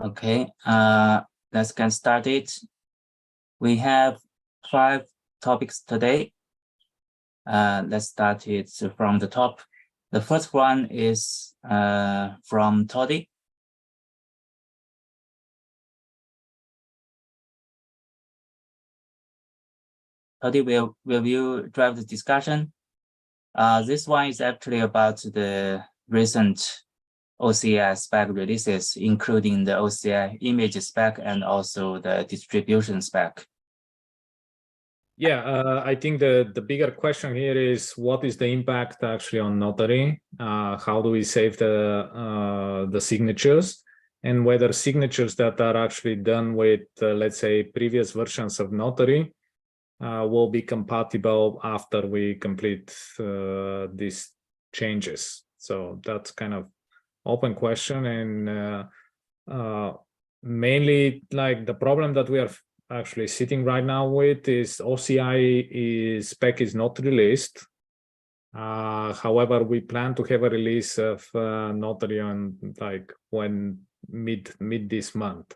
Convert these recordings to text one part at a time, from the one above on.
Okay, let's get started. We have 5 topics today. Let's start it from the top. The first one is from Toddy. Toddy, will you drive the discussion? This one is actually about the recent OCI spec releases, including the OCI image spec and also the distribution spec. Yeah, I think the bigger question here is what is the impact actually on Notary? How do we save the signatures? And whether signatures that are actually done with, let's say, previous versions of Notary will be compatible after we complete these changes. So that's kind of open question, and mainly like the problem that we are actually sitting right now with is OCI spec is not released. However, we plan to have a release of Notary on mid this month.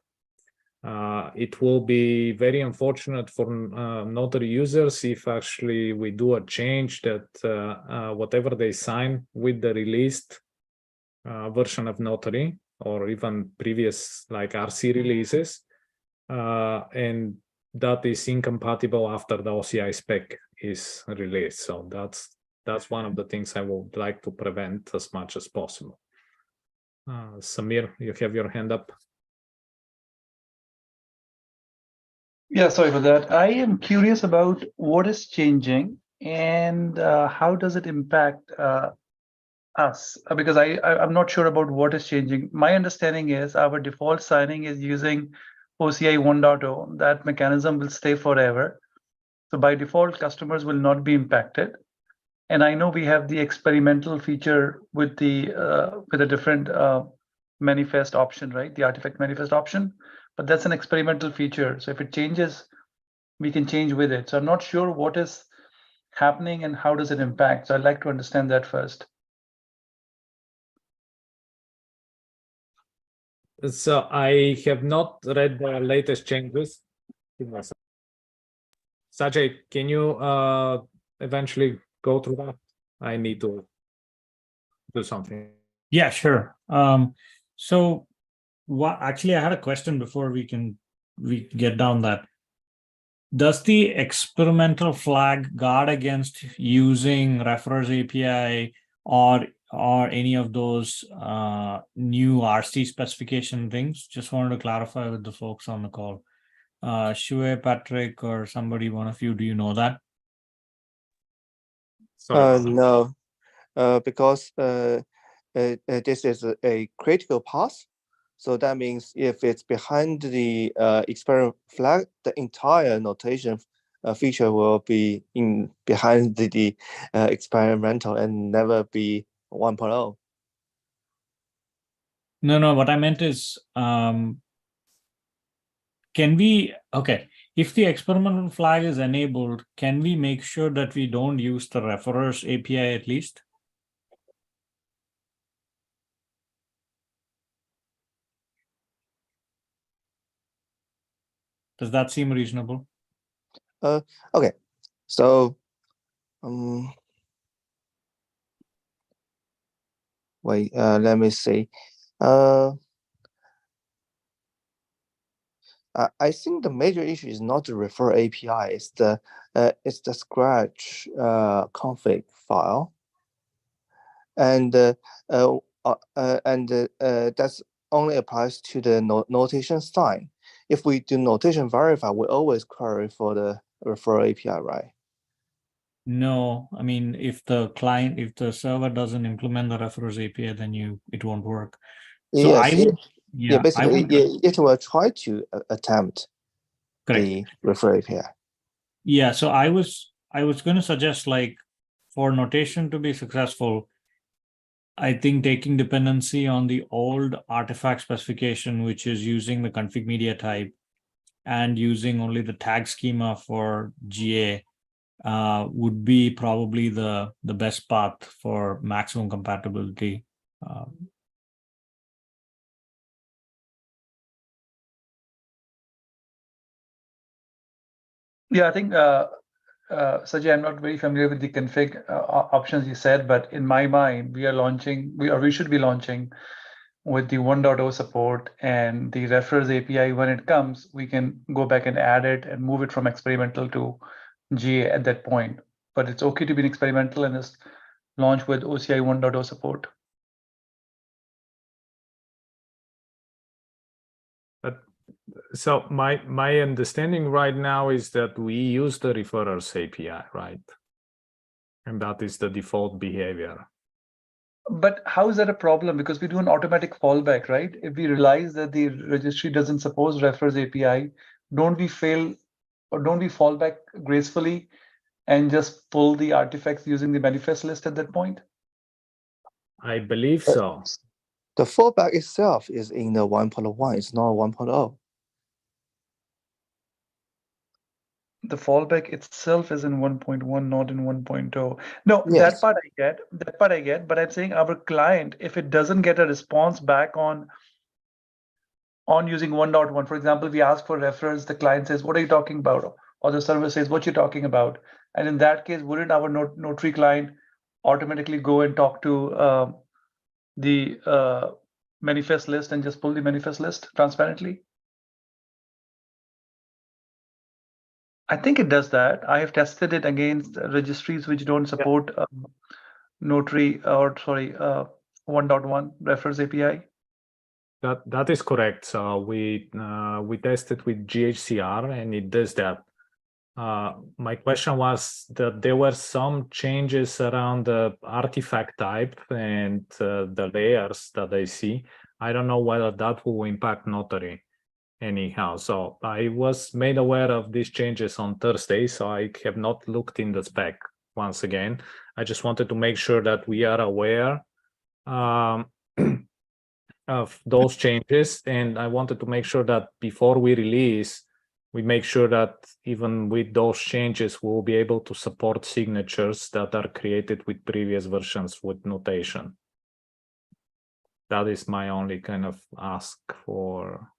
It will be very unfortunate for Notary users if actually we do a change that whatever they sign with the released version of Notary or even previous like RC releases, and that is incompatible after the OCI spec is released. So that's one of the things I would like to prevent as much as possible. Samir, you have your hand up. Yeah, sorry for that. I am curious about what is changing and how does it impact us? Because I'm not sure about what is changing. My understanding is our default signing is using OCI 1.0. That mechanism will stay forever. So by default, customers will not be impacted. And I know we have the experimental feature with a different manifest option, right? The artifact manifest option, but that's an experimental feature. So if it changes, we can change with it. So I'm not sure what is happening and how does it impact. So I'd like to understand that first. So I have not read the latest changes. Sajay, can you eventually go through that? I need to do something. Yeah, sure. So actually I had a question before we get down that. Does the experimental flag guard against using referrers API or any of those new RC specification things? Just wanted to clarify with the folks on the call. Shue, Patrick, or somebody, one of you, do you know that? No, because this is a critical path. So that means if it's behind the experiment flag, the entire notation feature will be behind the experimental and never be 1.0. No, what I meant is, if the experimental flag is enabled, can we make sure that we don't use the referrers API at least? Does that seem reasonable? Okay, so wait, let me see. I think the major issue is not the refer API. It's the Scratch config file, and that's only applies to the notation sign. If we do notation verify, we always query for the refer API, right? No, I mean, if the server doesn't implement the referrers API, then it won't work. So yes, basically, it will try to attempt the refer API. Yeah, so I was going to suggest, like, for notation to be successful, I think taking dependency on the old artifact specification, which is using the config media type and using only the tag schema for GA, would be probably the best path for maximum compatibility. Yeah, I think Sajay, I'm not very familiar with the config options you said, but in my mind, we are launching, we should be launching with the 1.0 support and the referrals API. When it comes, we can go back and add it and move it from experimental to GA at that point. But it's okay to be an experimental and just launch with OCI 1.0 support. But so my understanding right now is that we use the referrals API, right? And that is the default behavior. But how is that a problem? Because we do an automatic fallback, right? If we realize that the registry doesn't support referrals API, don't we fail or don't we fall back gracefully and just pull the artifacts using the manifest list at that point? I believe so. The fallback itself is in the 1.1. It's not 1.0. The fallback itself is in 1.1, not in 1.0. No, Yes. that part I get. That part I get. But I'm saying our client, if it doesn't get a response back on using 1.1, for example, we ask for reference, the client says, "What are you talking about?" Or the server says, "What you talking about?" And in that case, wouldn't our notary client automatically go and talk to the manifest list and just pull the manifest list transparently? I think it does that. I have tested it against registries which don't support Notary or sorry 1.1 reference API. That is correct. So we tested with GHCR and it does that. My question was that there were some changes around the artifact type and the layers that I see. I don't know whether that will impact Notary anyhow. So I was made aware of these changes on Thursday, so I have not looked in the spec once again. I just wanted to make sure that we are aware of those changes, and I wanted to make sure that before we release, we make sure that even with those changes, we'll be able to support signatures that are created with previous versions with notation. That is my only kind of ask for.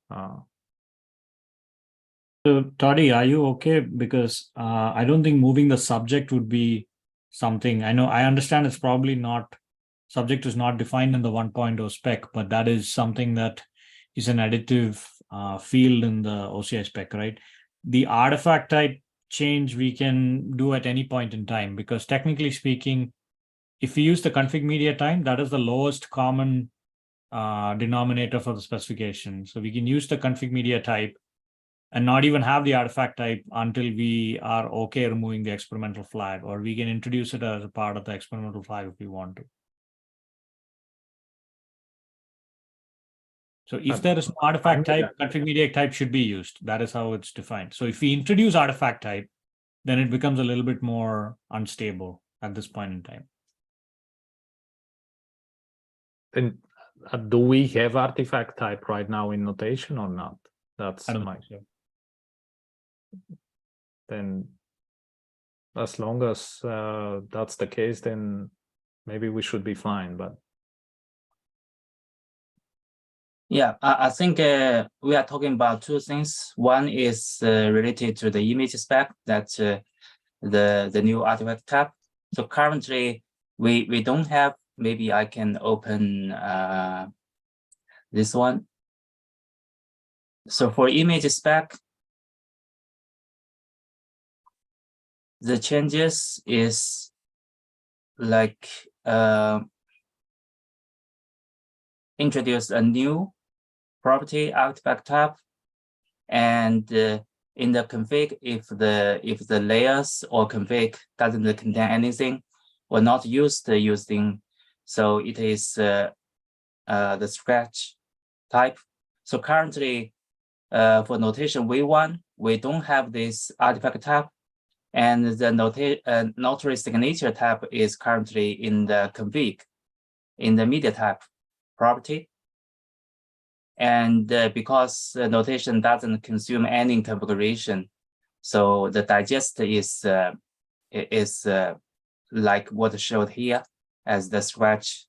So, Toddy, are you okay? Because I don't think moving the subject would be something. I understand it's probably not, subject is not defined in the 1.0 spec, but that is something that is an additive field in the OCI spec, right? The artifact type change we can do at any point in time, because technically speaking, if we use the config media time, that is the lowest common denominator for the specification. So we can use the config media type and not even have the artifact type until we are okay removing the experimental flag, or we can introduce it as a part of the experimental flag if we want to. So if there is no artifact type, config media type should be used. That is how it's defined. So if we introduce artifact type, then it becomes a little bit more unstable at this point in time. And do we have artifact type right now in notation or not? That's I don't my think so. Then as long as that's the case, then maybe we should be fine. But Yeah, I think we are talking about two things. One is related to the image spec, that the new artifact tab. So currently we don't have. Maybe I can open this one. So for image spec, the changes is like introduce a new property artifact tab, and in the config, if the layers or config doesn't contain anything or not used using, so it is the scratch type. So currently for notation V1, we don't have this artifact tab, and the notary signature tab is currently in the config, in the media tab property. And because notation doesn't consume any configuration, so the digest is like what showed here as the scratch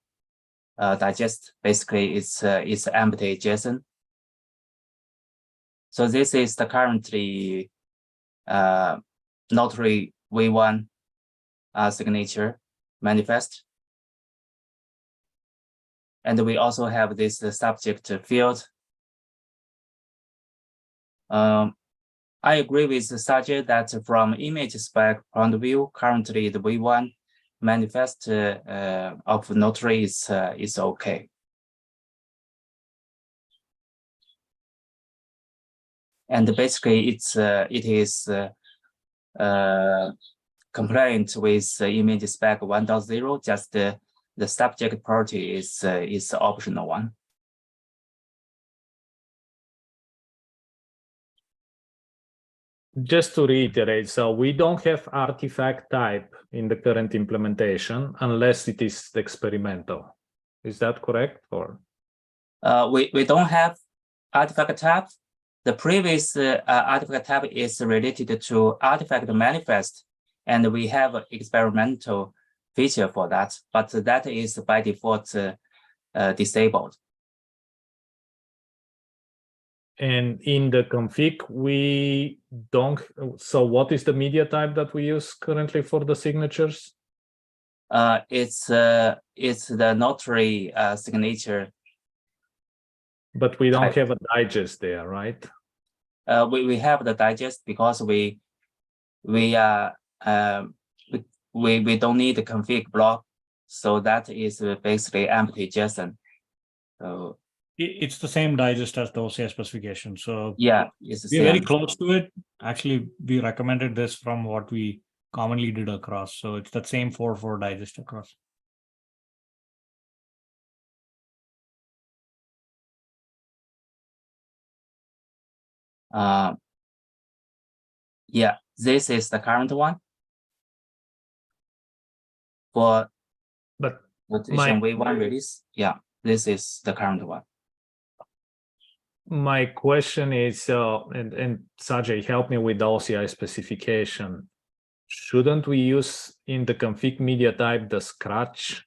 digest. Basically, it's empty JSON. So this is the currently notary V1 signature manifest. And we also have this subject field. I agree with Sajid that from image spec point of view, currently the V1 manifest of notary is okay. And basically, it is compliant with image spec 1.0. Just the subject party is the optional one. Just to reiterate, so we don't have artifact type in the current implementation unless it is experimental. Is that correct? Or we don't have artifact type. The previous artifact type is related to artifact manifest, and we have an experimental feature for that, but that is by default disabled. And in the config, we don't. So what is the media type that we use currently for the signatures? It's the notary signature. But we don't have a digest there, right? We have the digest because we don't need the config block, so that is basically empty JSON. So it's the same digest as the OCI specification. So yeah, it's the we're very same. close to it. Actually, we recommended this from what we commonly did across. So it's that same 4.4 digest across. Yeah, this is the current one. For but notation V1 release, yeah, this is the current one. My question is, and Sajay, help me with the OCI specification. Shouldn't we use in the config media type the scratch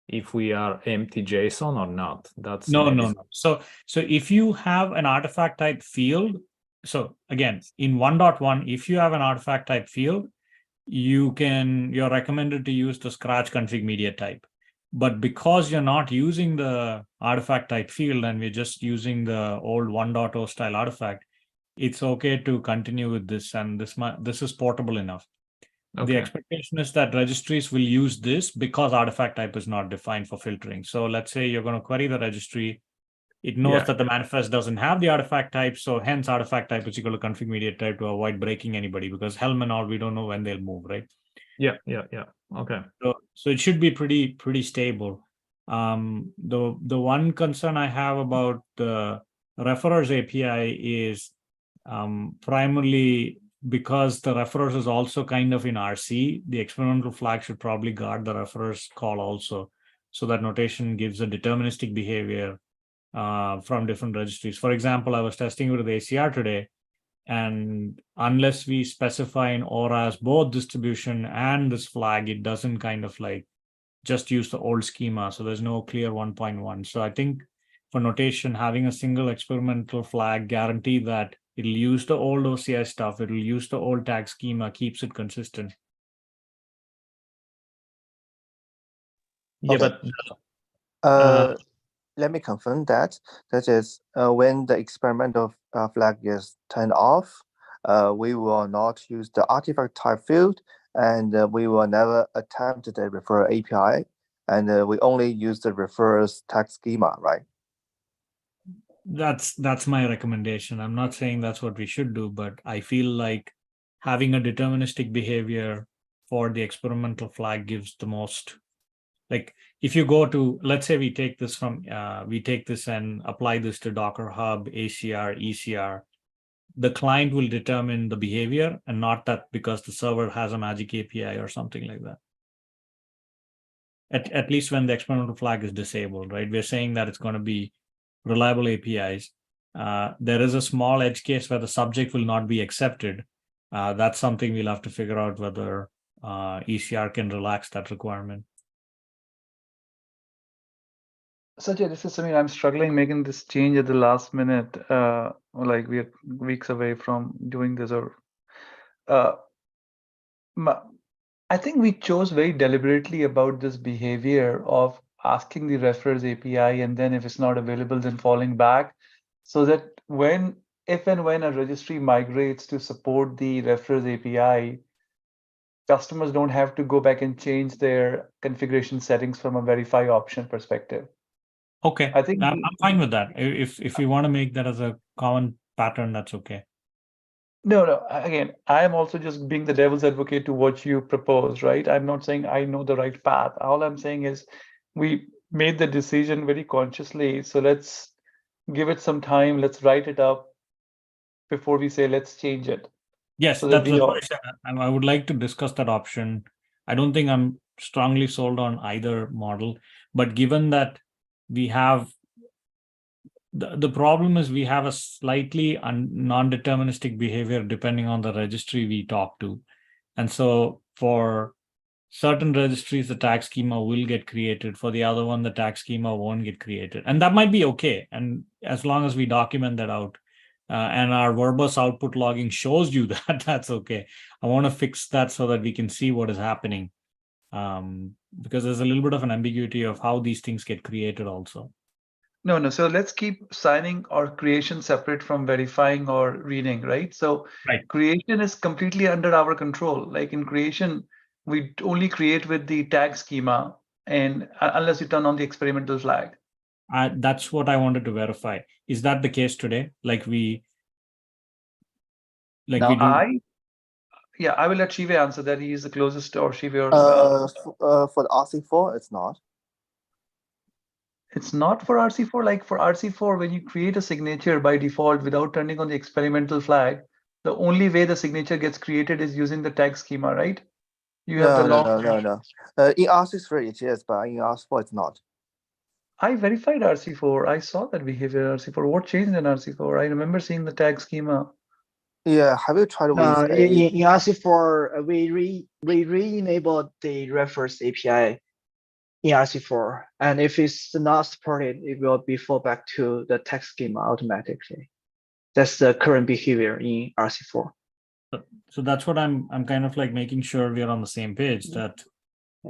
if we are empty JSON or not? That's no. So if you have an artifact type field, so again, in 1.1, if you have an artifact type field, you're recommended to use the scratch config media type. But because you're not using the artifact type field and we're just using the old 1.0 style artifact, it's okay to continue with this, and this is portable enough. Okay. The expectation is that registries will use this because artifact type is not defined for filtering. So let's say you're going to query the registry. It knows that the manifest doesn't have the artifact type, so hence artifact type is equal to config media type to avoid breaking anybody, because Helm and all, we don't know when they'll move, right? Yeah. Okay. So it should be pretty stable. The one concern I have about the referrers API is primarily because the referrers is also kind of in RC. The experimental flag should probably guard the referrers call also, so that notation gives a deterministic behavior from different registries. For example, I was testing with the ACR today, and unless we specify in ORAS both distribution and this flag, it doesn't kind of like just use the old schema. So there's no clear 1.1. So I think for notation, having a single experimental flag guarantee that it'll use the old OCI stuff, it'll use the old tag schema, keeps it consistent. Yeah, Okay. but let me confirm that. That is, when the experimental flag is turned off, we will not use the artifact type field, and we will never attempt the referrer API, and we only use the referrer's tag schema, right? That's my recommendation. I'm not saying that's what we should do, but I feel like having a deterministic behavior for the experimental flag gives the most. Like if you go to, let's say we take this and apply this to Docker Hub, ACR, ECR, the client will determine the behavior, and not that because the server has a magic API or something like that. At least when the experimental flag is disabled, right? We're saying that it's going to be reliable APIs. There is a small edge case where the subject will not be accepted. That's something we'll have to figure out whether ECR can relax that requirement. Sajay, this is something I'm struggling making this change at the last minute. Like we are weeks away from doing this, or I think we chose very deliberately about this behavior of asking the referrers API, and then if it's not available, then falling back, so that if and when a registry migrates to support the referrers API, customers don't have to go back and change their configuration settings from a verify option perspective. Okay, I think I'm fine with that. If you want to make that as a common pattern, that's okay. no. Again, I am also just being the devil's advocate to what you propose, right? I'm not saying I know the right path. All I'm saying is we made the decision very consciously. So let's give it some time. Let's write it up before we say let's change it. Yes, So that that's we what all, I said. I would like to discuss that option. I don't think I'm strongly sold on either model, but given that we have the problem is we have a slightly non-deterministic behavior depending on the registry we talk to. And so for certain registries, the tag schema will get created. For the other one, the tag schema won't get created. And that might be okay. And as long as we document that out, and our verbose output logging shows you that, that's okay. I want to fix that so that we can see what is happening. Because there's a little bit of an ambiguity of how these things get created also. no. So let's keep signing or creation separate from verifying or reading, right? So Right. creation is completely under our control. Like in creation, we only create with the tag schema, and unless you turn on the experimental flag. That's what I wanted to verify. Is that the case today? Like we do? I will let Shive answer that. He is the closest, or Shive or For the RC4, it's not. it's not for RC4. Like for RC4, when you create a signature by default without turning on the experimental flag, the only way the signature gets created is using the tag schema, right? You have the No. long. In RC3 it is, but in RC4 it's not. I verified RC4. I saw that behavior in RC4. What changed in RC4? I remember seeing the tag schema. Yeah, have you tried with in RC4, we re-enabled the reference API in RC4, and if it's not supported, it will be fall back to the text schema automatically. That's the current behavior in RC4. So that's what I'm kind of like making sure we're on the same page. That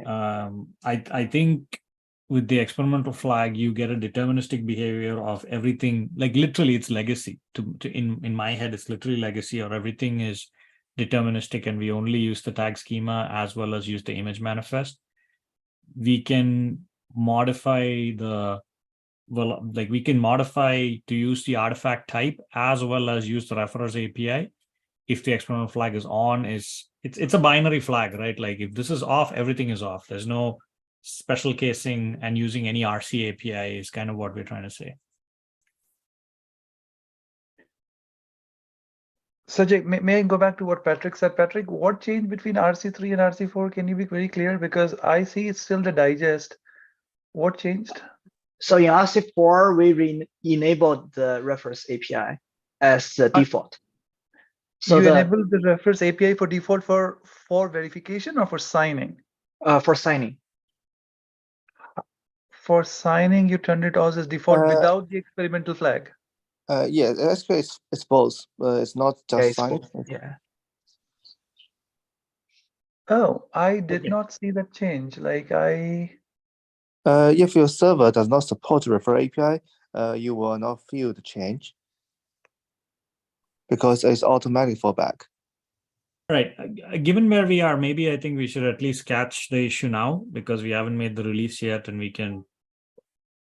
I think with the experimental flag, you get a deterministic behavior of everything. Like literally, it's legacy. In my head, it's literally legacy, or everything is deterministic, and we only use the tag schema as well as use the image manifest. We can modify we can modify to use the artifact type as well as use the reference API. If the experimental flag is on, it's a binary flag, right? Like if this is off, everything is off. There's no special casing, and using any RC API is kind of what we're trying to say. Sajay, may I go back to what Patrick said? Patrick, what changed between RC3 and RC4? Can you be very clear? Because I see it's still the digest. What changed? So in RC4, we enabled the reference API as the default. So you enabled the reference API for default for verification or for signing? For signing. For signing, you turned it off as default without the experimental flag. Yeah, actually it's both. It's not just signing. Yeah. Oh, I did not see that change. Like if your server does not support refer API, you will not feel the change because it's automatic fallback. Right. Given where we are, maybe I think we should at least catch the issue now, because we haven't made the release yet, and we can.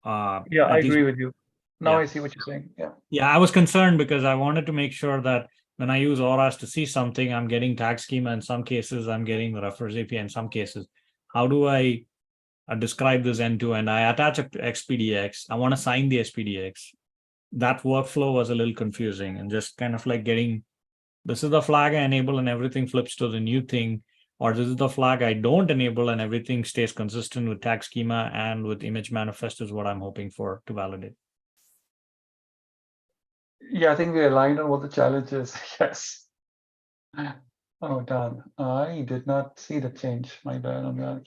Yeah, I agree with you. Now I see what you're saying. Yeah. Yeah, I was concerned because I wanted to make sure that when I use auras to see something, I'm getting tag schema in some cases, I'm getting the reference API in some cases. How do I describe this end to end? I attach a XPDX. I want to sign the SPDX. That workflow was a little confusing, and just kind of like getting, this is the flag I enable and everything flips to the new thing, or this is the flag I don't enable and everything stays consistent with tag schema and with image manifest is what I'm hoping for to validate. Yeah, I think we're aligned on what the challenge is. Yes. Oh, darn. I did not see the change. My bad on that.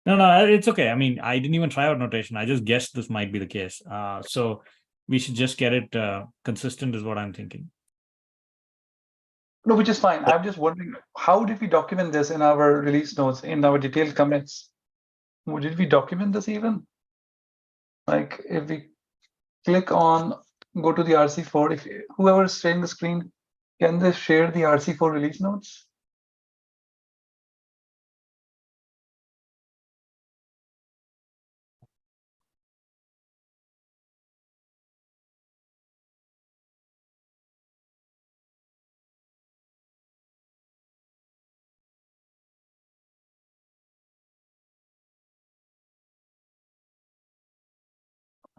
No, it's okay. I mean, I didn't even try out notation. I just guessed this might be the case. So we should just get it consistent is what I'm thinking. No, which is fine. I'm just wondering, how did we document this in our release notes, in our detailed commits? Did we document this even? Like if we click on, go to the RC4, if whoever is sharing the screen, can they share the RC4 release notes?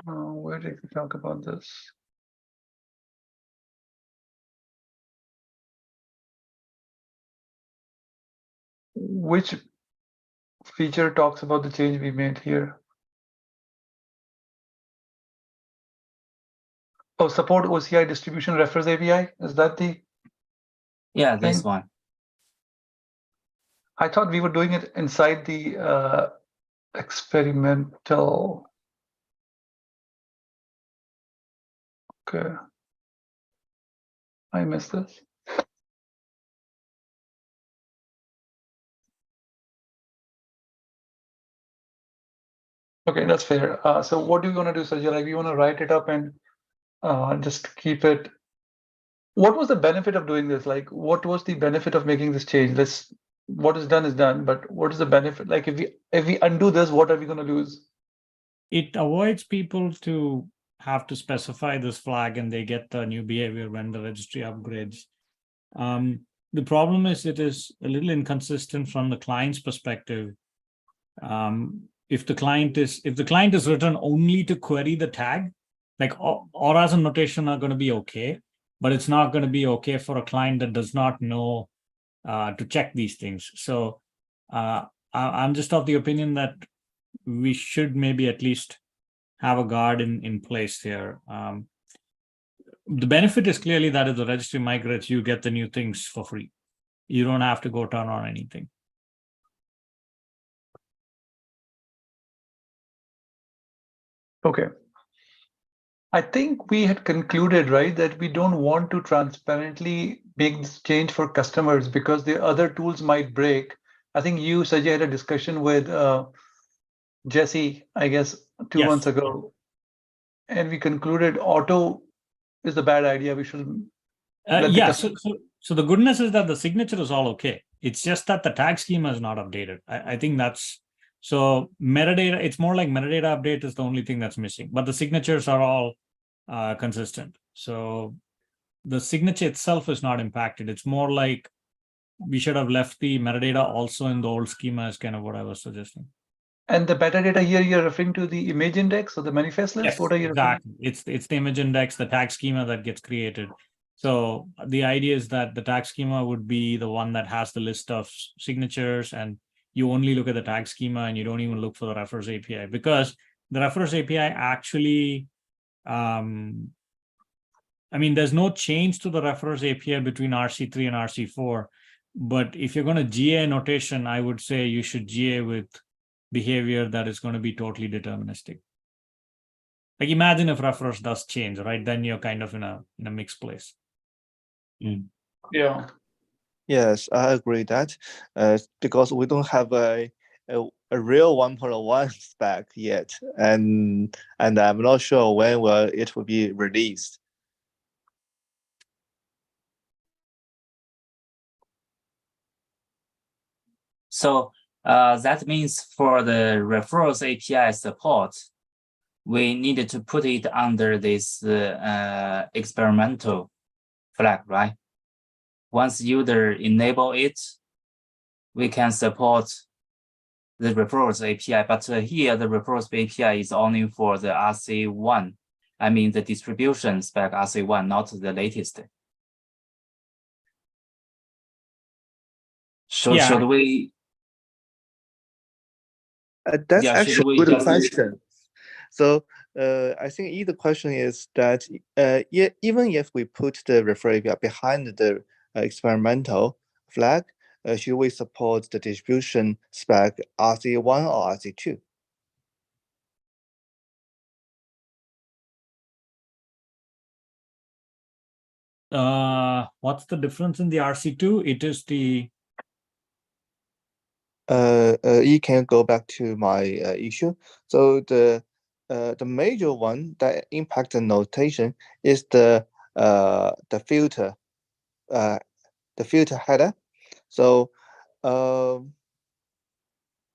Where did we talk about this? Which feature talks about the change we made here? Oh, support OCI distribution reference API. Is that the Yeah, this thing? one. I thought we were doing it inside the experimental. Okay. I missed this. Okay, that's fair. So what do you want to do, Sajid? Like, we want to write it up and just keep it. What was the benefit of doing this? Like, what was the benefit of making this change? What is done, but what is the benefit? Like, if we undo this, what are we going to lose? It avoids people to have to specify this flag and they get the new behavior when the registry upgrades. The problem is it is a little inconsistent from the client's perspective. If the client is written only to query the tag, like auras and notation are going to be okay, but it's not going to be okay for a client that does not know to check these things. So I'm just of the opinion that we should maybe at least have a guard in place here. The benefit is clearly that if the registry migrates, you get the new things for free. You don't have to go turn on anything. Okay. I think we had concluded, right, that we don't want to transparently make this change for customers because the other tools might break. I think you, Sajay, had a discussion with Jesse, I guess, 2 months ago. And we concluded auto is a bad idea. We should let the customer. So the goodness is that the signature is all okay. It's just that the tag schema is not updated. I think that's so metadata. It's more like metadata update is the only thing that's missing, but the signatures are all consistent. So the signature itself is not impacted. It's more like we should have left the metadata also in the old schema is kind of what I was suggesting. And the metadata here, you're referring to the image index or the manifest list? Yes, What are you exactly. It's the image index, the tag schema that gets created. So the idea is that the tag schema would be the one that has the list of signatures, and you only look at the tag schema and you don't even look for the reference API, because the reference API actually, I mean, there's no change to the reference API between RC3 and RC4. But if you're going to GA notation, I would say you should GA with behavior that is going to be totally deterministic. Like imagine if reference does change, right? Then you're kind of in a mixed place. Yeah. Yes, I agree that because we don't have a real 1.1 spec yet, and I'm not sure when it will be released. So that means for the referrals API support, we needed to put it under this experimental flag, right? Once user enable it, we can support the referrals API, but here the referrals API is only for the RC1. I mean the distribution spec RC1, not the latest. Should we? That's actually a good question. So I think either question is that even if we put the refer API behind the experimental flag, should we support the distribution spec RC1 or RC2? What's the difference in the RC2? It is the you can go back to my issue. So the major one that impact the notation is the filter header. So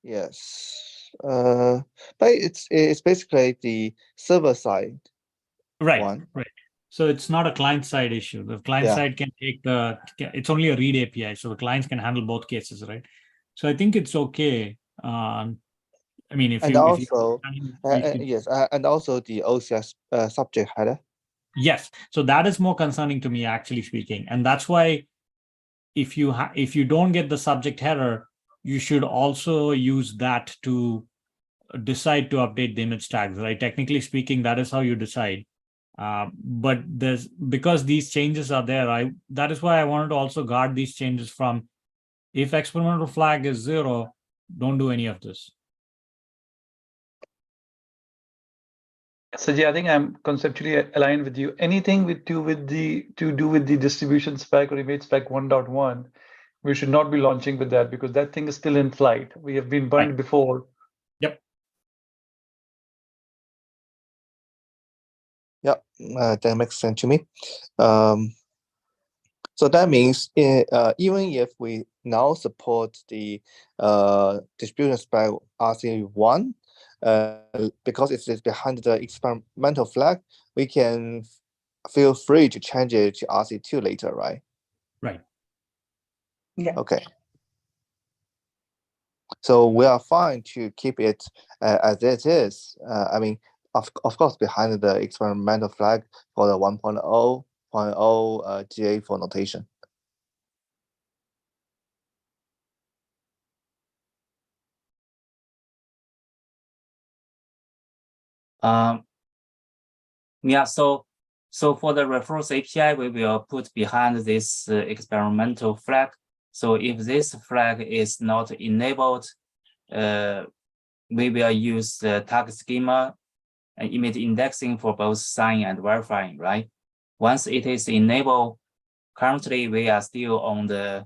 yes, but it's basically the server side right. one. Right. So it's not a client side issue. The client Yeah. side can take it's only a read API. So the clients can handle both cases, right? So I think it's okay. I mean, if And you also yes, and also the OCS subject header. yes, so that is more concerning to me, actually speaking, and that's why if you don't get the subject header, you should also use that to decide to update the image tags, right? Technically speaking, that is how you decide. But because these changes are there, that is why I wanted to also guard these changes from, if experimental flag is 0, don't do any of this. Sajid, I think I'm conceptually aligned with you. Anything to do with the distribution spec or image spec 1.1, we should not be launching with that because that thing is still in flight. We have been burned before. Yep. Yep, that makes sense to me. So that means even if we now support the distribution spec RC1, because it is behind the experimental flag, we can feel free to change it to RC2 later, right? Right. Yeah. Okay. So we are fine to keep it as it is. I mean, of course, behind the experimental flag for the 1.0 GA for notation. Yeah, so for the reference API, we will put behind this experimental flag. So if this flag is not enabled, we will use the tag schema and image indexing for both signing and verifying, right? Once it is enabled, currently we are still on the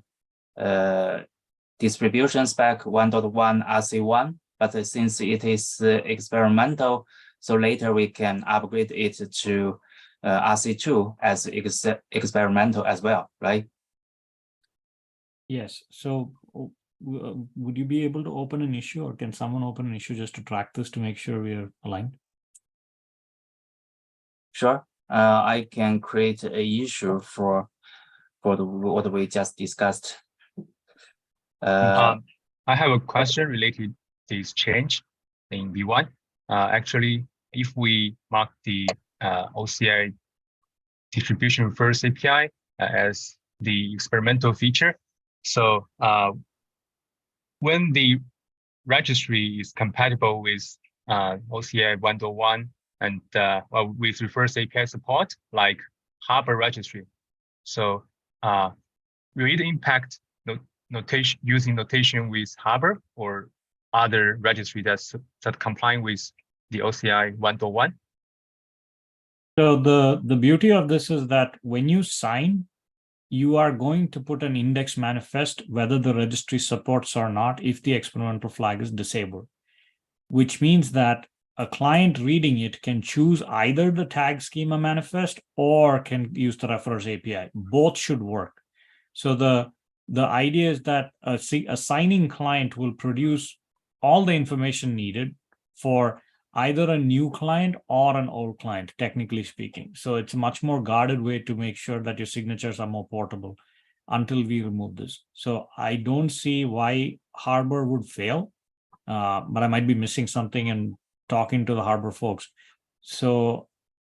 distribution spec 1.1 RC1, but since it is experimental, so later we can upgrade it to RC2 as experimental as well, right? Yes. So would you be able to open an issue, or can someone open an issue just to track this to make sure we are aligned? Sure. I can create a issue for what we just discussed. I have a question related to this change in V1. Actually, if we mark the OCI distribution first API as the experimental feature, so when the registry is compatible with OCI 1.1 and with reverse API support, like Harbor registry, so will it impact notation using notation with Harbor or other registry that complying with the OCI 1.1? So the beauty of this is that when you sign, you are going to put an index manifest whether the registry supports or not if the experimental flag is disabled, which means that a client reading it can choose either the tag schema manifest or can use the reference API. Both should work. So the idea is that a signing client will produce all the information needed for either a new client or an old client, technically speaking. So it's a much more guarded way to make sure that your signatures are more portable until we remove this. So I don't see why Harbor would fail, but I might be missing something and talking to the Harbor folks. So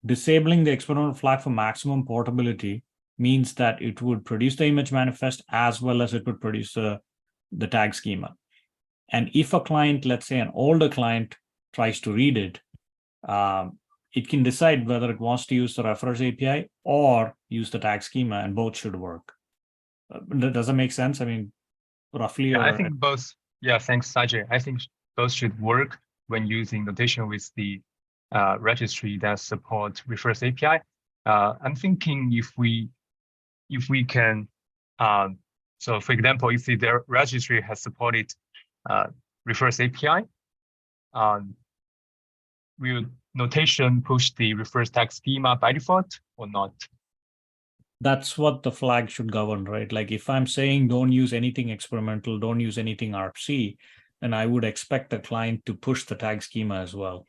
disabling the experimental flag for maximum portability means that it would produce the image manifest as well as it would produce the tag schema. And if a client, let's say an older client, tries to read it, it can decide whether it wants to use the reference API or use the tag schema, and both should work. Does that make sense? I mean, roughly. Yeah, I think both. Yeah, thanks, Sajid. I think both should work when using notation with the registry that support reverse API. I'm thinking if we if we can, so for example, if the registry has supported reverse API, will notation push the reverse tag schema by default or not? That's what the flag should govern, right? Like if I'm saying don't use anything experimental, don't use anything RC, then I would expect the client to push the tag schema as well.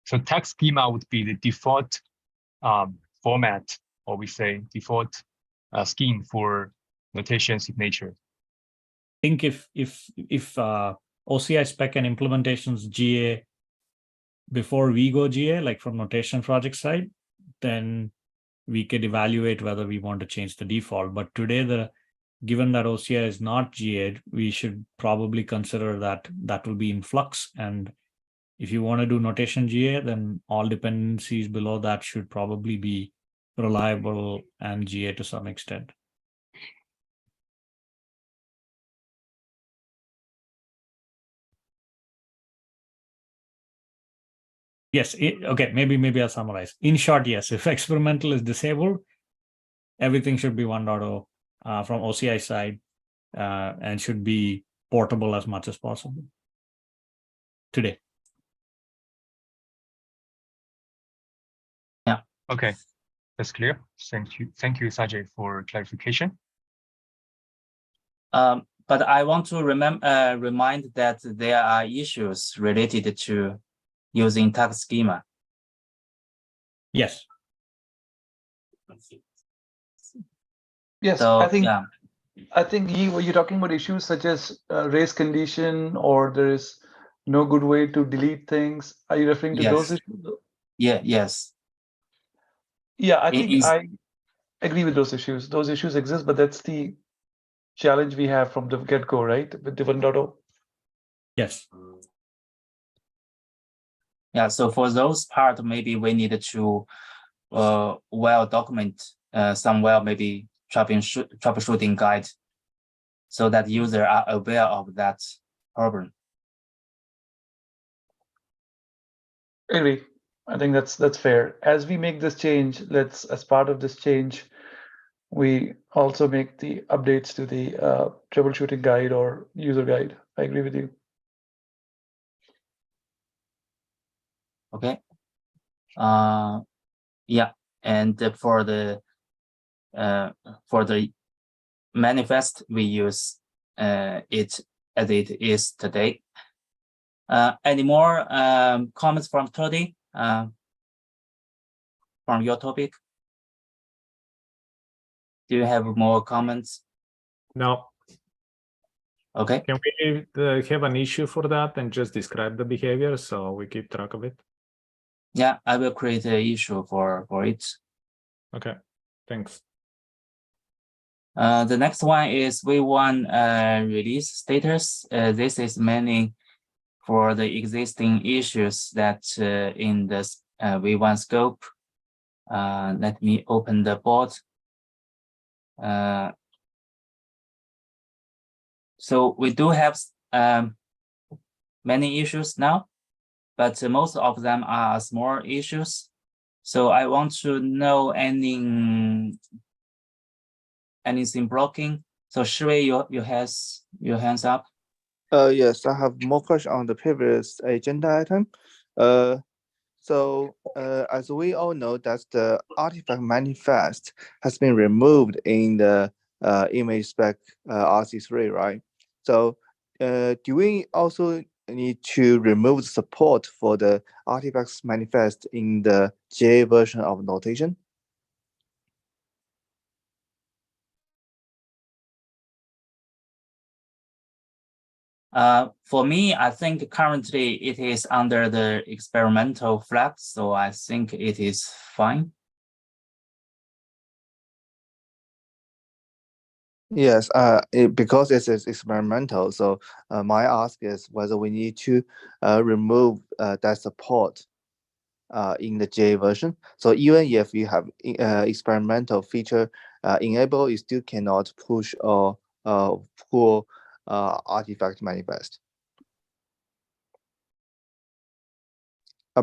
So tag schema would be the default format, or we say default scheme for notation signature. I think if OCI spec and implementations GA before we go GA, like from notation project side, then we could evaluate whether we want to change the default. But today, given that OCI is not GA, we should probably consider that will be in flux. And if you want to do notation GA, then all dependencies below that should probably be reliable and GA to some extent. Yes, okay, maybe I'll summarize. In short, yes, if experimental is disabled, everything should be 1.0 from OCI side and should be portable as much as possible today. Yeah. Okay, that's clear. Thank you, Sajay, for clarification. But I want to remind that there are issues related to using tag schema. Yes. Yes, So, I think yeah. I think you're talking about issues such as race condition, or there is no good way to delete things. Are you referring to those Yes. issues? Yeah, yes. Yeah, I It think is- I agree with those issues. Those issues exist, but that's the challenge we have from the get-go, right? With the 1.0. Yes. Yeah, so for those part, maybe we need to well document somewhere, maybe troubleshooting guide, so that users are aware of that problem. Agree. I think that's fair. As we make this change, as part of this change, we also make the updates to the troubleshooting guide or user guide. I agree with you. Okay. Yeah, and for the manifest, we use it as it is today. Any more comments from Toddy from your topic? Do you have more comments? No. Okay. Can we have an issue for that and just describe the behavior so we keep track of it? Yeah, I will create an issue for it. Okay, thanks. The next one is V1 release status. This is mainly for the existing issues that in the V1 scope. Let me open the board. So we do have many issues now, but most of them are small issues. So I want to know anything blocking. So Shui, you has your hands up. Yes, I have more questions on the previous agenda item. So as we all know, that the artifact manifest has been removed in the image spec RC3, right? So do we also need to remove the support for the artifacts manifest in the GA version of notation? For me, I think currently it is under the experimental flag, so I think it is fine. Yes, because it is experimental, so my ask is whether we need to remove that support in the GA version. So even if you have experimental feature enabled, you still cannot push or pull artifact manifest.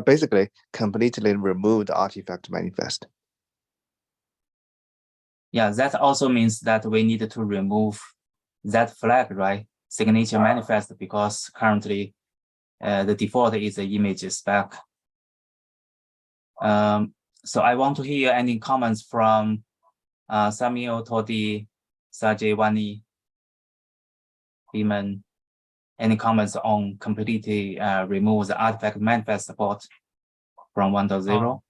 Basically, completely remove the artifact manifest. Yeah, that also means that we need to remove that flag, right? Signature manifest, because currently the default is the image spec. So I want to hear any comments from Samuel, Todi, Sajay, Wani, Beeman. Any comments on completely remove the artifact manifest support from 1.0?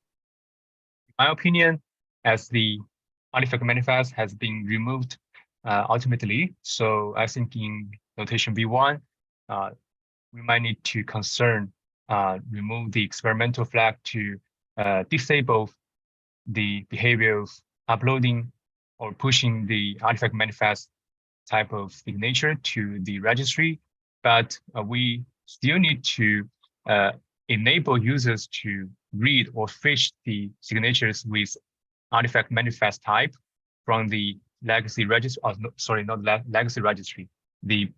My opinion, as the artifact manifest has been removed ultimately, so I think in notation V1, we might need to remove the experimental flag to disable the behavior of uploading or pushing the artifact manifest type of signature to the registry, but we still need to enable users to read or fetch the signatures with artifact manifest type from the legacy registry. Sorry, not legacy registry. The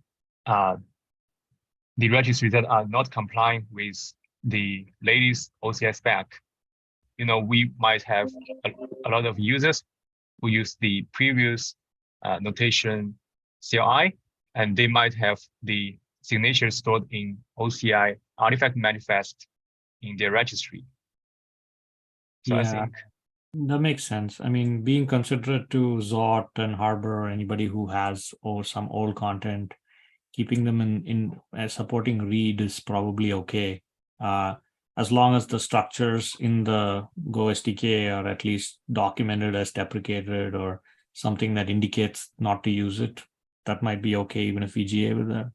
registries that are not complying with the latest OCI spec. You know, we might have a lot of users who use the previous notation CLI, and they might have the signature stored in OCI artifact manifest in their registry. So I think that makes sense. I mean, being considerate to Zot and Harbor or anybody who has some old content, keeping them in supporting read is probably okay. As long as the structures in the Go SDK are at least documented as deprecated or something that indicates not to use it, that might be okay, even if VGA with that.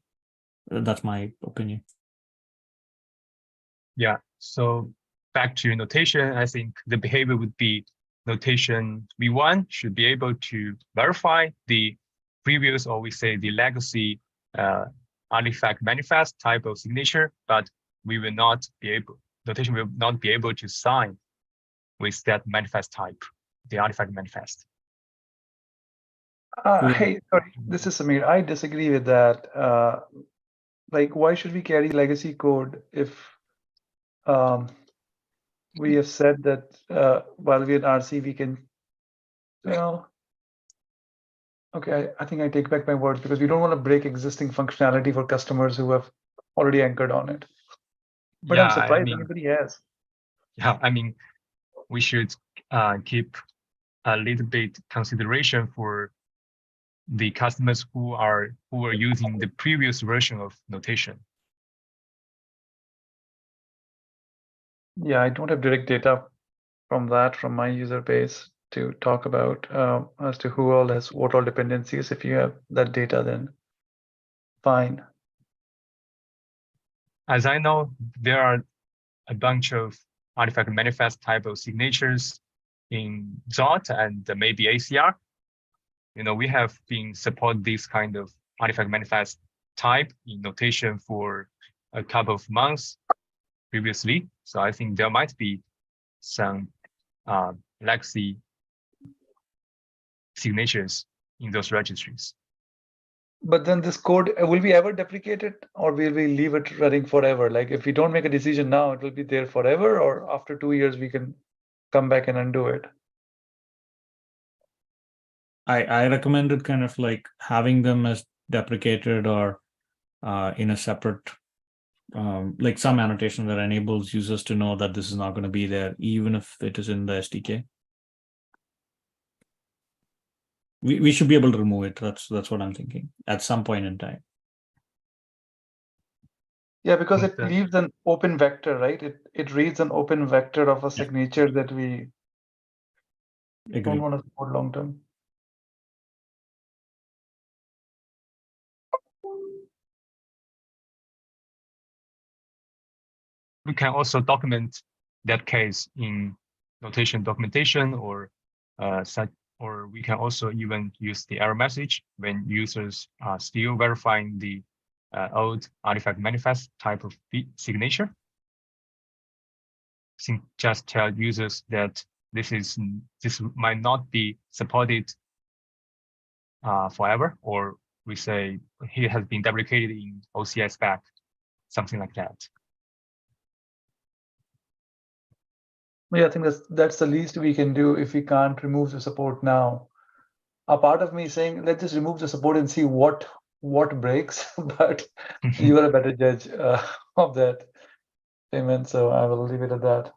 That's my opinion. Yeah, so back to notation, I think the behavior would be notation V1 should be able to verify the previous, or we say the legacy artifact manifest type of signature, but we will not be able, notation will not be able to sign with that manifest type, the artifact manifest. Hey, sorry, this is Samir. I disagree with that. Like, why should we carry legacy code if we have said that while we're in RC, we can, okay, I think I take back my words, because we don't want to break existing functionality for customers who have already anchored on it. But Yeah, I'm surprised I mean, anybody has. Yeah, I mean, we should keep a little bit consideration for the customers who are using the previous version of notation. Yeah, I don't have direct data from my user base to talk about as to who all has what all dependencies. If you have that data, then fine. As I know, there are a bunch of artifact manifest type of signatures in Zot and maybe ACR. You know, we have been support this kind of artifact manifest type in notation for a couple of months previously. So I think there might be some legacy signatures in those registries. But then this code, will we ever deprecate it, or will we leave it running forever? Like, if we don't make a decision now, it will be there forever, or after 2 years we can come back and undo it? I recommended kind of like having them as deprecated or in a separate, like some annotation that enables users to know that this is not going to be there, even if it is in the SDK. We should be able to remove it. That's what I'm thinking at some point in time. Yeah, because it leaves an open vector, right? It reads an open vector of a signature that we don't want to support long term. We can also document that case in notation documentation, or or we can also even use the error message when users are still verifying the old artifact manifest type of signature. Just tell users that this might not be supported forever, or we say he has been deprecated in OCI spec, something like that. Yeah, I think that's the least we can do if we can't remove the support now. a part of me is saying, let's just remove the support and see what breaks. But you are a better judge of that payment, so I will leave it at that.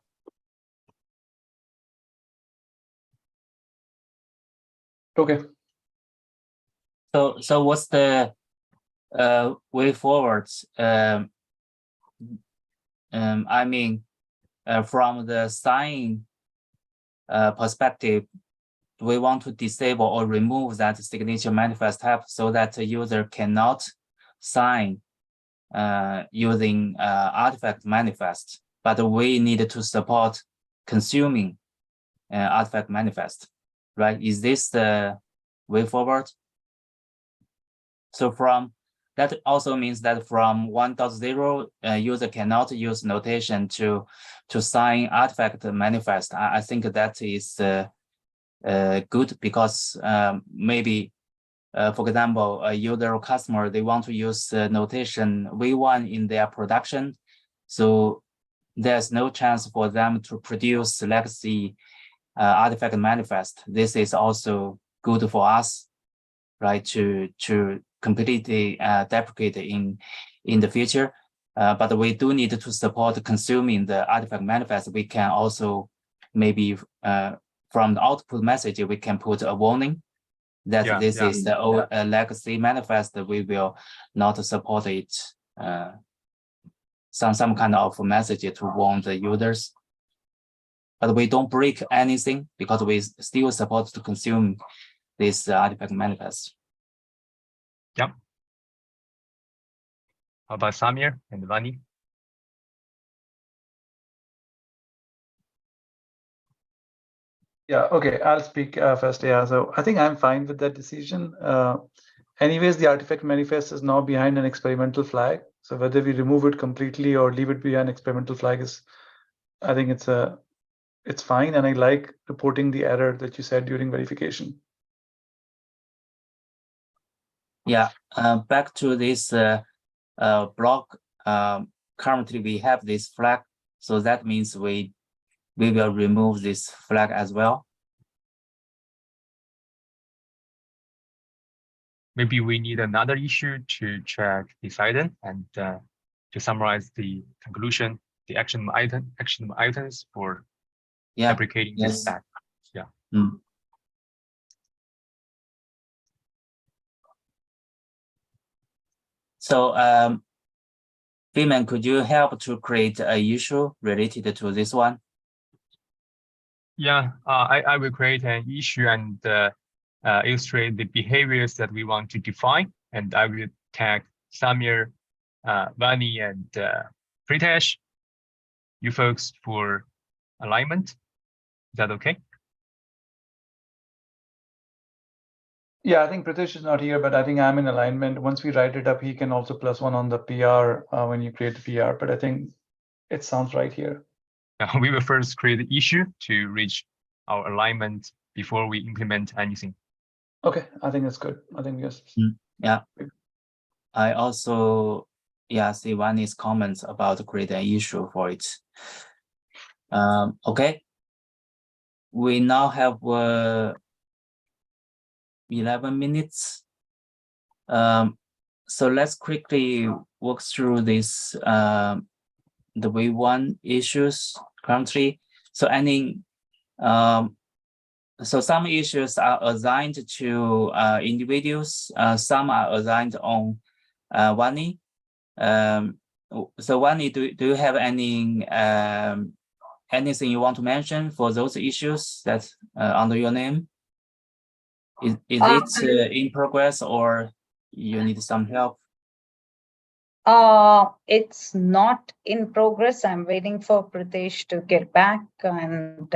Okay. So what's the way forward? I mean, from the sign perspective, we want to disable or remove that signature manifest type so that the user cannot sign using artifact manifest, but we need to support consuming artifact manifest, right? Is this the way forward? So from that also means that from 1.0, user cannot use notation to sign artifact manifest. I think that is good because maybe, for example, a user or customer, they want to use notation V1 in their production. So there's no chance for them to produce legacy artifact manifest. This is also good for us, right? To completely deprecate in the future. But we do need to support consuming the artifact manifest. We can also maybe from the output message, we can put a warning that this is the old legacy manifest. We will not support it. Some kind of message to warn the users. But we don't break anything because we still support to consume this artifact manifest. Yep. How about Samir and Vani? Yeah, okay, I'll speak first. Yeah, so I think I'm fine with that decision. Anyways, the artifact manifest is now behind an experimental flag. So whether we remove it completely or leave it behind experimental flag is, I think it's fine. And I like reporting the error that you said during verification. Yeah, back to this block. Currently, we have this flag, so that means we will remove this flag as well. Maybe we need another issue to check this item and to summarize the conclusion, the action items for deprecating this stack. Yeah. Mm. So, Freeman, could you help to create an issue related to this one? Yeah, I will create an issue and illustrate the behaviors that we want to define, and I will tag Samir, Vani, and Pritesh, you folks, for alignment. Is that okay? Yeah, I think Pritesh is not here, but I think I'm in alignment. Once we write it up, he can also +1 on the PR when you create the PR, but I think it sounds right here. We will first create the issue to reach our alignment before we implement anything. Okay, I think that's good. I think yes. Yeah. I also see Vani's comments about creating an issue for it. Okay. We now have 11 minutes. So let's quickly walk through this the V1 issues currently. So so some issues are assigned to individuals. Some are assigned on Vani. So Vani, do you have any anything you want to mention for those issues that under your name? Is it in progress or you need some help? It's not in progress. I'm waiting for Pritesh to get back and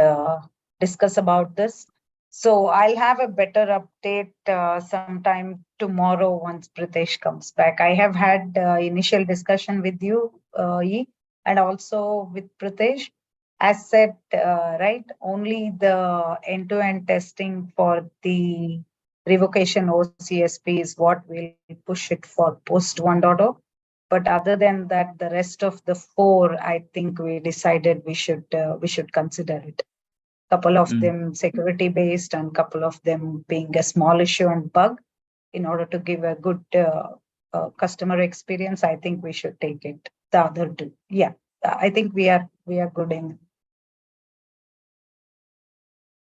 discuss about this. So I'll have a better update sometime tomorrow once Pritesh comes back. I have had initial discussion with you, Yi, and also with Pritesh. As said, right, only the end-to-end testing for the revocation OCSP is what will push it for post 1.0. But other than that, the rest of the 4, I think we decided we should consider it. couple of them security based and couple of them being a small issue and bug. In order to give a good customer experience, I think we should take it. The other two, yeah, I think we are good in.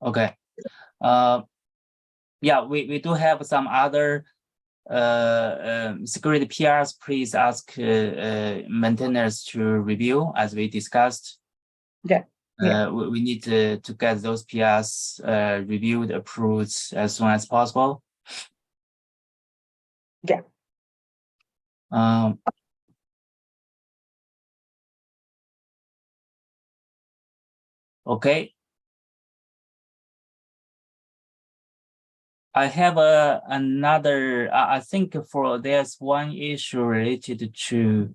Okay. Yeah, we do have some other security PRs. Please ask maintainers to review as we discussed. Yeah. We need to get those PRs reviewed, approved as soon as possible. Yeah. Okay. I have another. I think there's one issue related to.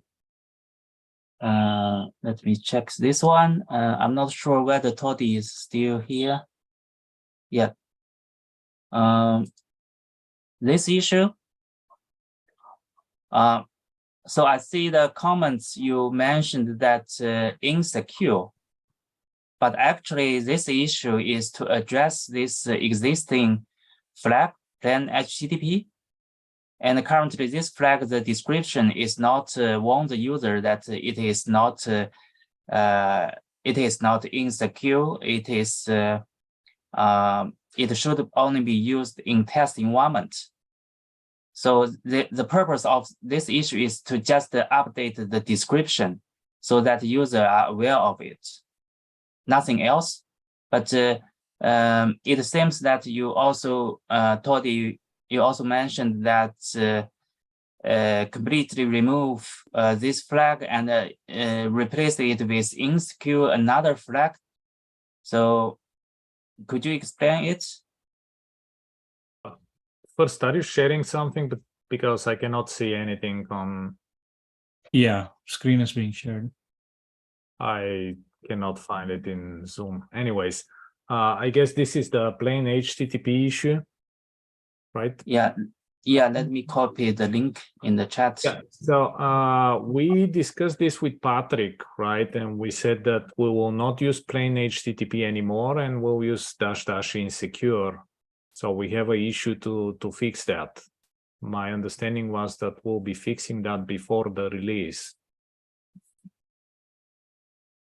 Let me check this one. I'm not sure whether Toddy is still here. Yeah. This issue. So I see the comments you mentioned that insecure, but actually this issue is to address this existing flag plain HTTP. And currently this flag, the description is not warn the user that it is not insecure. It is it should only be used in test environment. So the purpose of this issue is to just update the description so that users are aware of it. Nothing else. But it seems that you also told you also mentioned that completely remove this flag and replace it with insecure another flag. So could you explain it? First, are you sharing something? But because I cannot see anything on. Yeah, screen is being shared. I cannot find it in Zoom. Anyways, I guess this is the plain HTTP issue, right? Yeah, let me copy the link in the chat. Yeah, so we discussed this with Patrick, right? And we said that we will not use plain HTTP anymore and we'll use -- insecure. So we have an issue to fix that. My understanding was that we'll be fixing that before the release.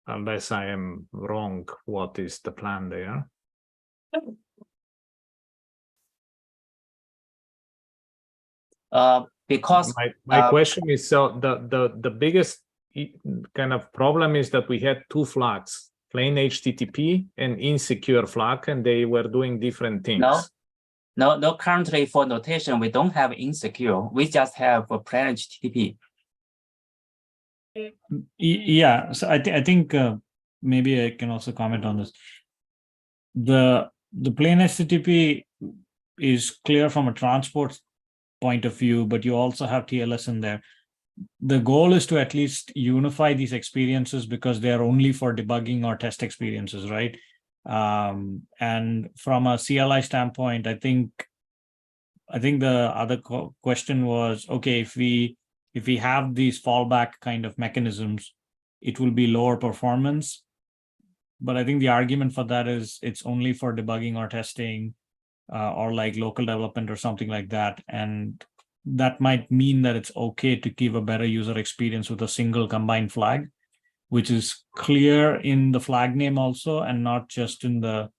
Unless I am wrong, what is the plan there? Because my question is, so the biggest kind of problem is that we had two flags, plain HTTP and insecure flag, and they were doing different things. No, currently for notation, we don't have insecure. We just have a plain HTTP. Yeah, so I think maybe I can also comment on this. The plain HTTP is clear from a transport point of view, but you also have TLS in there. The goal is to at least unify these experiences because they are only for debugging or test experiences, right? And from a CLI standpoint, I think the other question was, okay, if we have these fallback kind of mechanisms, it will be lower performance. But I think the argument for that is it's only for debugging or testing or like local development or something like that. And that might mean that it's okay to give a better user experience with a single combined flag, which is clear in the flag name also, and not just in the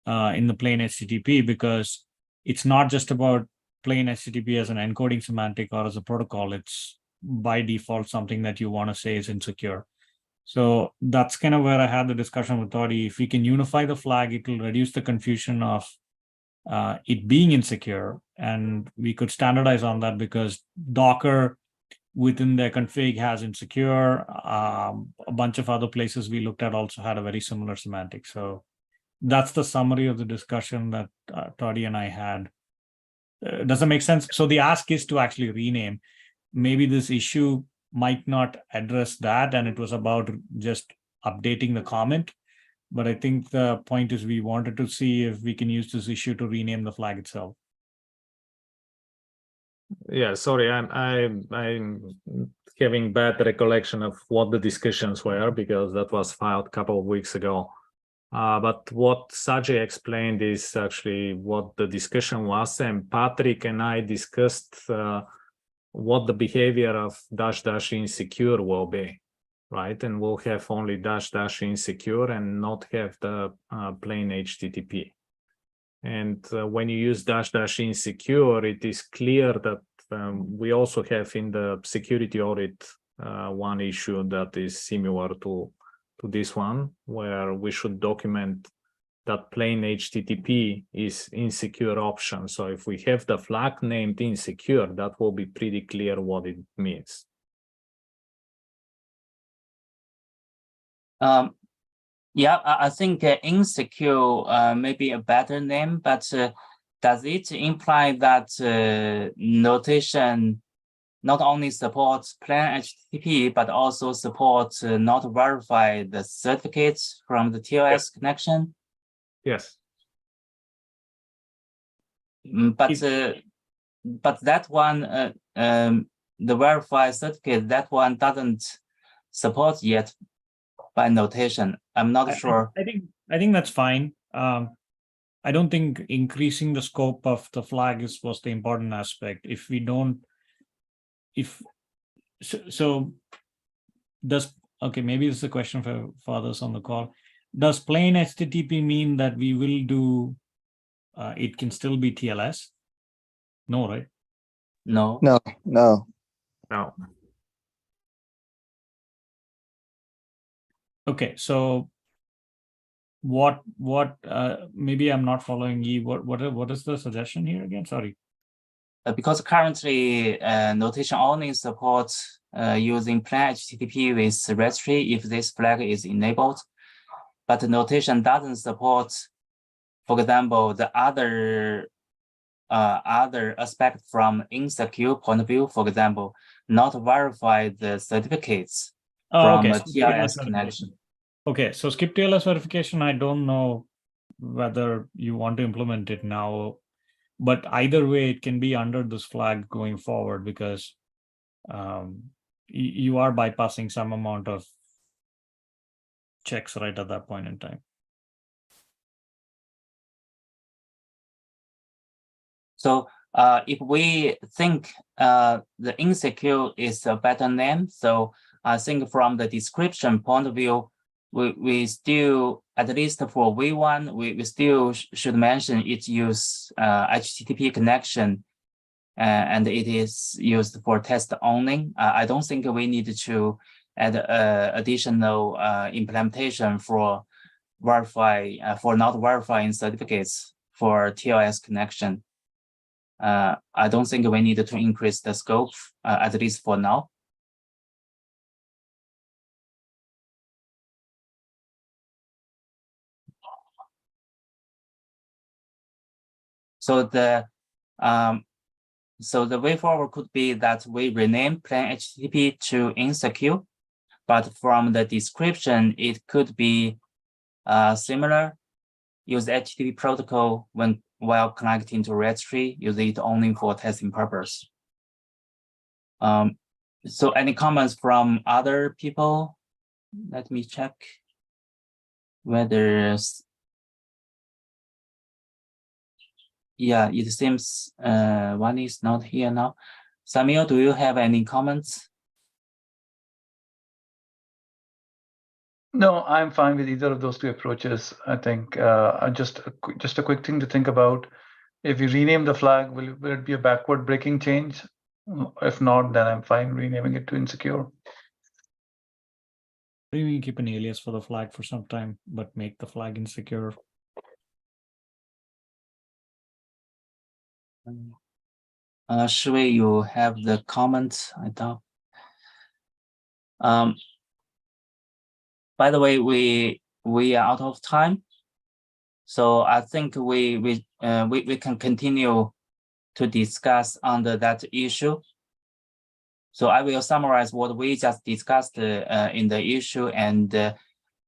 plain HTTP, because it's not just about plain HTTP as an encoding semantic or as a protocol. It's by default something that you want to say is insecure. So that's kind of where I had the discussion with Toddy. If we can unify the flag, it will reduce the confusion of it being insecure, and we could standardize on that because Docker within their config has insecure. A bunch of other places we looked at also had a very similar semantic. So that's the summary of the discussion that Toddy and I had. Does that make sense? So the ask is to actually rename. Maybe this issue might not address that, and it was about just updating the comment. But I think the point is we wanted to see if we can use this issue to rename the flag itself. Yeah, sorry, I'm having bad recollection of what the discussions were because that was filed a couple of weeks ago. But what Sajay explained is actually what the discussion was, and Patrick and I discussed what the behavior of -- insecure will be, right? And we'll have only -- insecure and not have the plain HTTP. And when you use -- insecure, it is clear that we also have in the security audit one issue that is similar to this one, where we should document that plain HTTP is insecure option. So if we have the flag named insecure, that will be pretty clear what it means. Yeah, I think insecure may be a better name, but does it imply that notation not only supports plain HTTP, but also supports not verified certificates from the TLS connection? Yes. But that one, the verified certificate, that one doesn't support yet by notation. I'm not sure. I think that's fine. I don't think increasing the scope of the flag was the important aspect. If we don't, okay, maybe this is a question for others on the call. Does plain HTTP mean that we will do, it can still be TLS? No, right? No. No, no. No. Okay, so what maybe I'm not following you. What is the suggestion here again? Sorry. Because currently notation only supports using plain HTTP with registry if this flag is enabled, but the notation doesn't support, for example, the other aspect from insecure point of view, for example, not verify the certificates from a TLS connection. Okay, so skip TLS verification, I don't know whether you want to implement it now, but either way, it can be under this flag going forward because you are bypassing some amount of checks right at that point in time. So if we think the insecure is a better name, so I think from the description point of view, we still, at least for V1, we still should mention it use HTTP connection and it is used for test only. I don't think we need to add additional implementation for not verifying certificates for TLS connection. I don't think we need to increase the scope, at least for now. So the way forward could be that we rename plain HTTP to insecure, but from the description, it could be similar. Use HTTP protocol while connecting to registry, use it only for testing purpose. So any comments from other people? Let me check whether, yeah, it seems one is not here now. Samuel, do you have any comments? No, I'm fine with either of those two approaches. I think just a quick thing to think about. If you rename the flag, will it be a backward breaking change? If not, then I'm fine renaming it to insecure. Maybe we can keep an alias for the flag for some time, but make the flag insecure. Shui, you have the comment, I thought. By the way, we are out of time, so I think we can continue to discuss under that issue. So I will summarize what we just discussed in the issue, and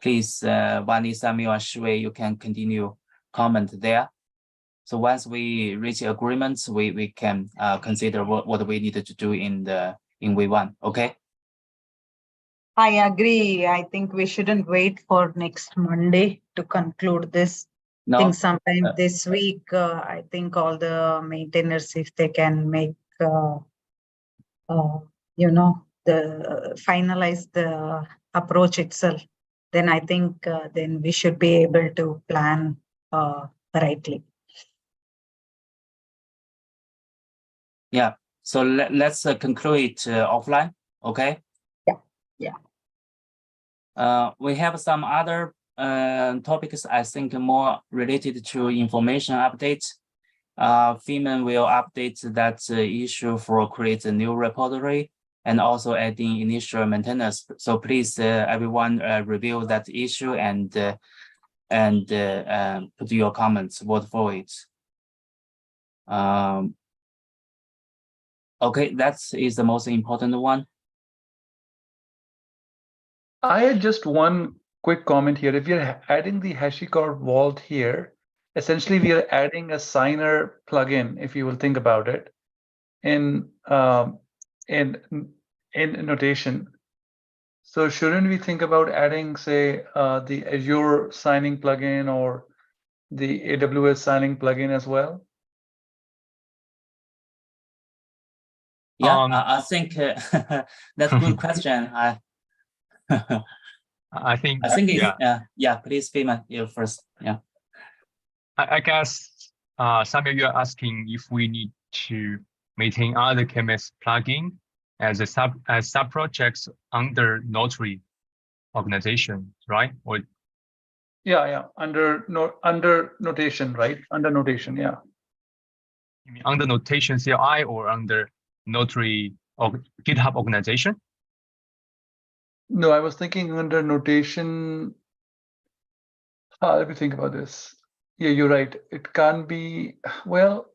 please, Wani, Samuel, and Shui, you can continue comment there. So once we reach agreements, we can consider what we needed to do in V1. Okay. I agree. I think we shouldn't wait for next Monday to conclude this. I No, think sometime this week, I think all the maintainers, if they can make, the finalize the approach itself, then I think then we should be able to plan rightly. yeah. So let's conclude it offline. Okay. Yeah. We have some other topics, I think, more related to information updates. Feynman will update that issue for create a new repository and also adding initial maintenance. So please, everyone, review that issue and put your comments, vote for it. Okay, that is the most important one. I had just one quick comment here. If you're adding the HashiCorp vault here, essentially we are adding a signer plugin, if you will think about it, in notation. So shouldn't we think about adding, say, the Azure signing plugin or the AWS signing plugin as well? Yeah, I think that's a good question. I think it's, yeah, please, Feynman, you first. Yeah. I guess some of you are asking if we need to maintain other KMS plugin as sub projects under Notary organization, right? Or Yeah, under notation, right? Under notation, yeah. you mean under notation CLI or under Notary or GitHub organization? No, I was thinking under notation. Let me think about this. Yeah, you're right. It can't be, well,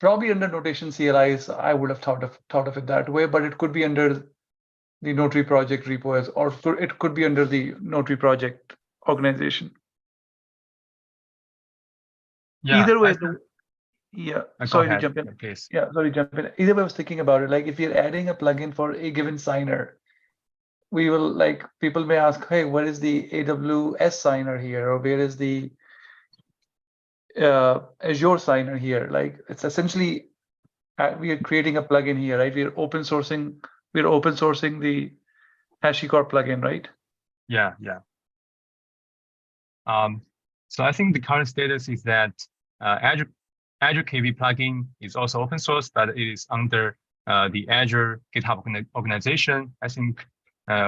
probably under notation CLIs, I would have thought of it that way, but it could be under the Notary project repo as, or it could be under the Notary project organization. Yeah. Either way, sorry to jump in. Please. Yeah, sorry to jump in. Either way, I was thinking about it. Like if you're adding a plugin for a given signer, we will, like, people may ask, hey, what is the AWS signer here, or where is the Azure signer here? Like, it's essentially we are creating a plugin here, right? We're open sourcing the HashiCorp plugin, right? Yeah. So I think the current status is that Azure KV plugin is also open source, but it is under the Azure GitHub organization. I think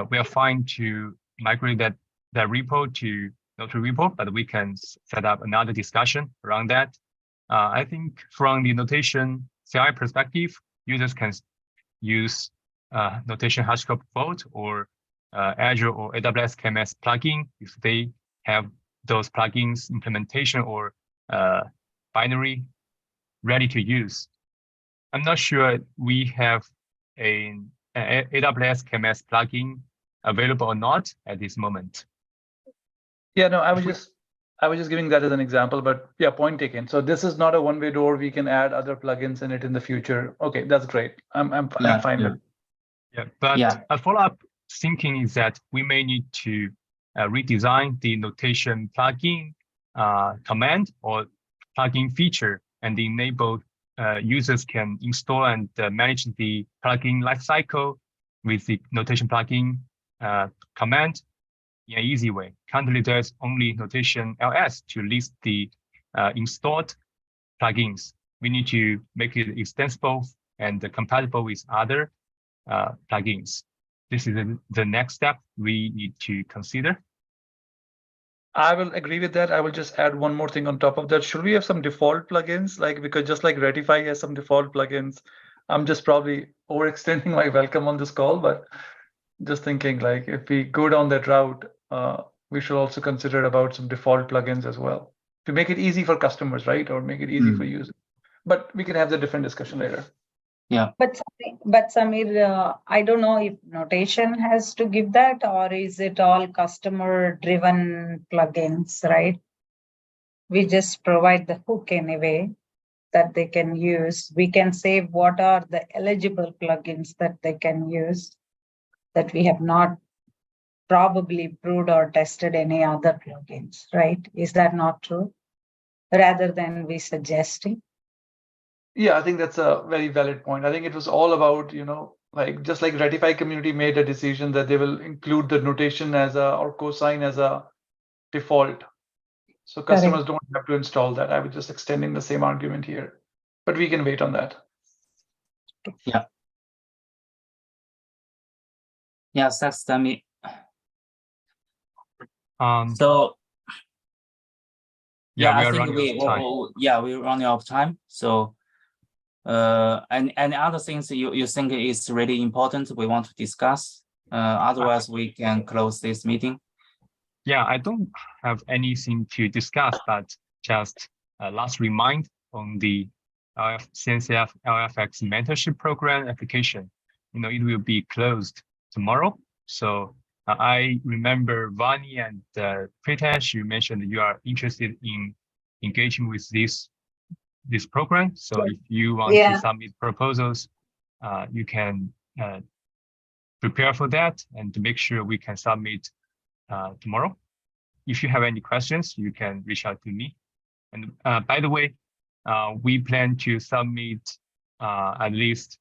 we are fine to migrate that repo to Notary repo, but we can set up another discussion around that. I think from the notation CI perspective, users can use notation HashiCorp Vault or Azure or AWS KMS plugin if they have those plugins implementation or binary ready to use. I'm not sure we have an AWS KMS plugin available or not at this moment. Yeah, no, I was just giving that as an example, but yeah, point taken. So this is not a one-way door. We can add other plugins in it in the future. Okay, that's great. I'm fine with it. Yeah, but a follow-up thinking is that we may need to redesign the notation plugin command or plugin feature and enable users can install and manage the plugin lifecycle with the notation plugin command in an easy way. Currently, there's only notation ls to list the installed plugins. We need to make it extensible and compatible with other plugins. This is the next step we need to consider. I will agree with that. I will just add one more thing on top of that. Should we have some default plugins? Like, because just like Retify has some default plugins, I'm just probably overextending my welcome on this call, but just thinking, like, if we go down that route, we should also consider about some default plugins as well to make it easy for customers, right? Or make it easy for users. But we can have the different discussion later. Yeah. But Samir, I don't know if notation has to give that, or is it all customer driven plugins, right? We just provide the hook anyway that they can use. We can say what are the eligible plugins that they can use that we have not probably brewed or tested any other plugins, right? Is that not true? Rather than we suggesting. Yeah, I think that's a very valid point. I think it was all about, like just like Ratify community made a decision that they will include the notation or cosign as a default. So customers don't have to install that. I was just extending the same argument here, but we can wait on that. Yeah. Yeah, thanks, Tammy. So yeah, I we are think running out of time. we're running out of time. So and other things you think is really important we want to discuss. Otherwise we can close this meeting. Yeah, I don't have anything to discuss, but just last remind on the CNCF LFX mentorship program application. It will be closed tomorrow. So I remember Vani and Pritesh, you mentioned you are interested in engaging with this program. So if you want to submit proposals, you can prepare for that and to make sure we can submit tomorrow. If you have any questions, you can reach out to me. And by the way, we plan to submit at least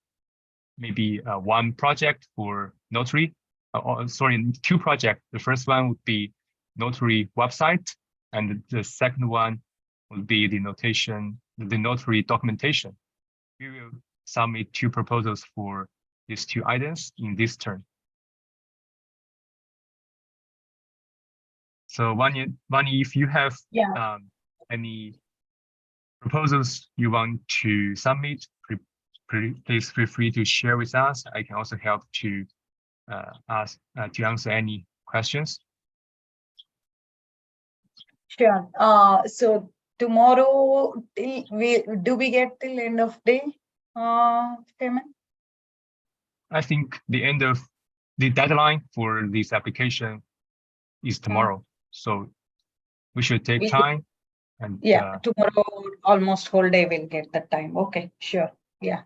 maybe one project for Notary. Sorry, 2 projects. The first one would be Notary website, and the second one would be the Notary documentation. We will submit 2 proposals for these 2 items in this term. So Vani, if you have any proposals you want to submit, please feel free to share with us. I can also help to answer any questions. Sure. So tomorrow, do we get till end of day payment? I think the end of the deadline for this application is tomorrow. So we should take time. And tomorrow almost whole day we'll get the time. Okay, sure. Yeah.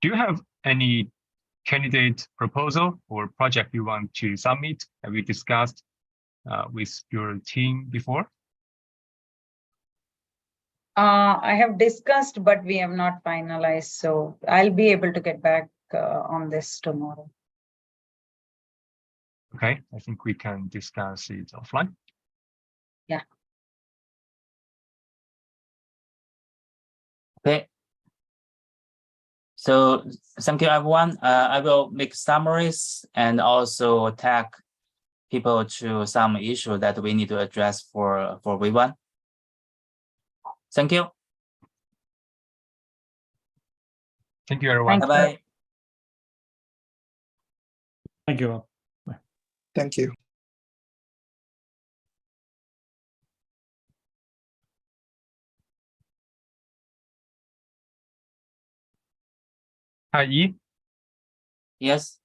Do you have any candidate proposal or project you want to submit? Have you discussed with your team before? I have discussed, but we have not finalized. So I'll be able to get back on this tomorrow. Okay, I think we can discuss it offline. Yeah. Okay. So thank you, everyone. I will make summaries and also tag people to some issue that we need to address for V1. Thank you. Thank you, everyone. Bye-bye. Thank you. Bye. Thank you. Hi, Yi. Yes.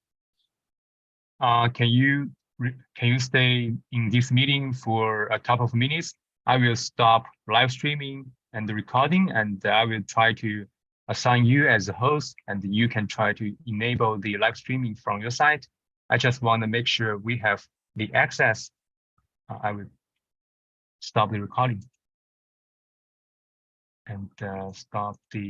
Can you stay in this meeting for a couple of minutes? I will stop live streaming and the recording, and I will try to assign you as a host, and you can try to enable the live streaming from your side. I just want to make sure we have the access. I will stop the recording and stop the